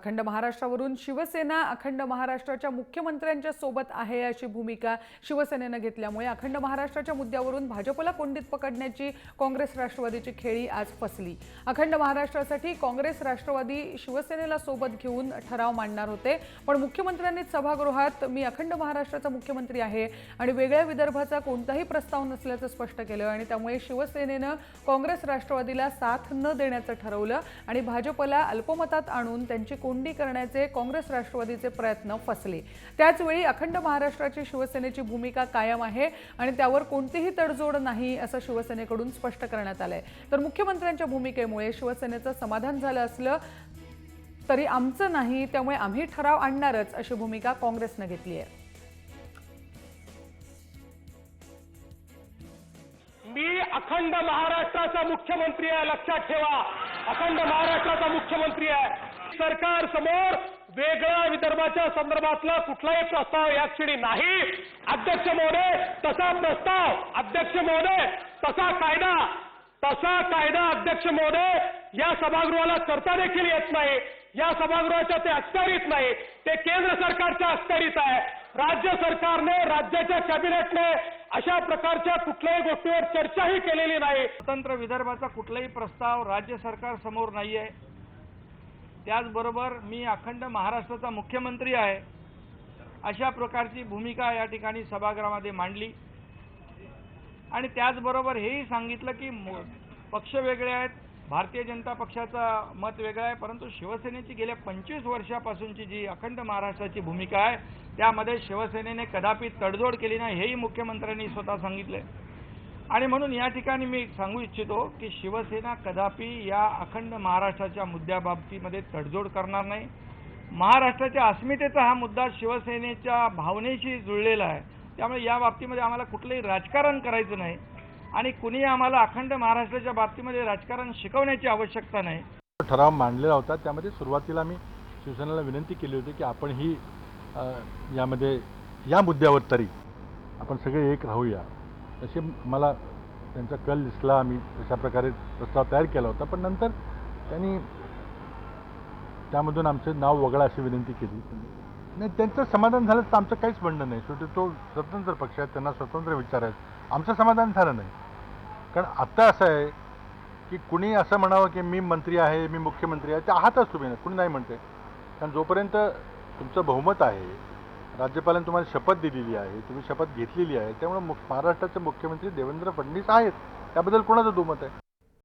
अखंड महाराष्ट्रावरून शिवसेना अखंड महाराष्ट्राच्या मुख्यमंत्र्यांच्या सोबत आहे अशी भूमिका शिवसेनेने घेतल्यामुळे अखंड महाराष्ट्राच्या मुद्द्यावरून भाजपला कोंडीत पकडण्याची काँग्रेस राष्ट्रवादीची खेळी आज फसली। अखंड महाराष्ट्रासाठी काँग्रेस राष्ट्रवादी शिवसेनेला सोबत घेऊन ठराव मांडणार होते, पण मुख्यमंत्र्यांनी सभागृहात मी अखंड महाराष्ट्राचा मुख्यमंत्री आहे आणि वेगळ्या विदर्भाचा कोणताही प्रस्ताव नसल्याचं स्पष्ट केलं आणि त्यामुळे शिवसेनेने काँग्रेस राष्ट्रवादीला साथ न देण्याचं ठरवलं आणि भाजपला अल्पमतात आणून त्यांची कोंडी करण्याचे काँग्रेस राष्ट्रवादीचे प्रयत्न फसले। त्याच वेळी अखंड महाराष्ट्राची शिवसेनेची भूमिका कायम आहे आणि त्यावर कोणतीही तडजोड नाही असं शिवसेनेकडून स्पष्ट करण्यात आलंय। तर मुख्यमंत्र्यांच्या भूमिकेमुळे शिवसेनेचं समाधान झालं असलं तरी आमचं नाही, त्यामुळे आम्ही ठराव आणणारच अशी भूमिका काँग्रेसने घेतली आहे। मी अखंड महाराष्ट्राचा मुख्यमंत्री आहे, लक्षात ठेवा। अखंड महाराष्ट्राचा मुख्यमंत्री आहे। सरकार समोर वेगळ्या विदर्भाच्या संदर्भातला कुठलाही प्रस्ताव या क्षणी नाही। अध्यक्ष महोदय, तसा प्रस्ताव, अध्यक्ष महोदय, तसा कायदा अध्यक्ष महोदय या सभागृहाला करता देखील येत नाही। या सभागृहाच्या ते अखत्यारीत नाही, ते केंद्र सरकारच्या अखत्यारीत आहे। राज्य सरकारने, राज्याच्या कॅबिनेटने अशा प्रकारच्या कुठल्याही गोष्टीवर चर्चाही केलेली नाही। स्वतंत्र विदर्भाचा कुठलाही प्रस्ताव राज्य सरकार समोर नाहीये। त्याचबरोबर मी अखंड महाराष्ट्राचा मुख्यमंत्री आहे अशा प्रकारची भूमिका या ठिकाणी सभागृहामध्ये मांडली आणि त्याचबरोबर हेही सांगितलं की पक्ष वेगळे आहेत, भारतीय जनता पक्षाचा मत वेगळं आहे, परंतु शिवसेनेची गेल्या 25 वर्षापासूनची जी अखंड महाराष्ट्राची भूमिका आहे त्यामध्ये शिवसेनेने कदापि तडजोड केली नाही, हेही मुख्यमंत्र्यांनी स्वतः सांगितले। आणि म्हणून या ठिकाणी मी सांगू इच्छितो की शिवसेना कदापि या अखंड महाराष्ट्राच्या मुद्द्याबाबतीमध्ये तडजोड करणार नाही। महाराष्ट्राच्या अस्मितेचा हा मुद्दा शिवसेनेच्या भावनेशी जुळलेला आहे, त्यामुळे या बाबतीमध्ये आम्हाला कुठलंही राजकारण करायचं नाही आणि कुणी आम्हाला अखंड महाराष्ट्राच्या बाबतीमध्ये राजकारण शिकवण्याची आवश्यकता नाही। ठराव मांडलेला होता, त्यामध्ये सुरुवातीला मी शिवसेनेला विनंती केली होती की आपण ही यामध्ये या मुद्द्यावर तरी आपण सगळे एक राहूया, असे मला त्यांचा कल दिसला। आम्ही अशा प्रकारे प्रस्ताव तयार केला होता, पण नंतर त्यांनी त्यामधून आमचं नाव वगळा अशी विनंती केली। नाही, त्यांचं समाधान झालं तर आमचं काहीच म्हणणं नाही। शेवटी तो स्वतंत्र पक्ष आहे, त्यांना स्वतंत्र विचार आहेत। आमचं समाधान झालं नाही, कारण आता असं आहे की कुणी असं म्हणावं की मी मंत्री आहे, मी मुख्यमंत्री आहे, ते आहातच तुम्ही, कुणी नाही म्हणते। कारण जोपर्यंत तुमचं बहुमत आहे, राज्यपालांनी तुम्हाला शपथ दिलेली आहे, तुम्ही शपथ घेतलेली आहे, त्यामुळे महाराष्ट्राचे मुख्यमंत्री देवेंद्र फडणवीस आहेत, त्याबद्दल कोणाचं दुमत आहे?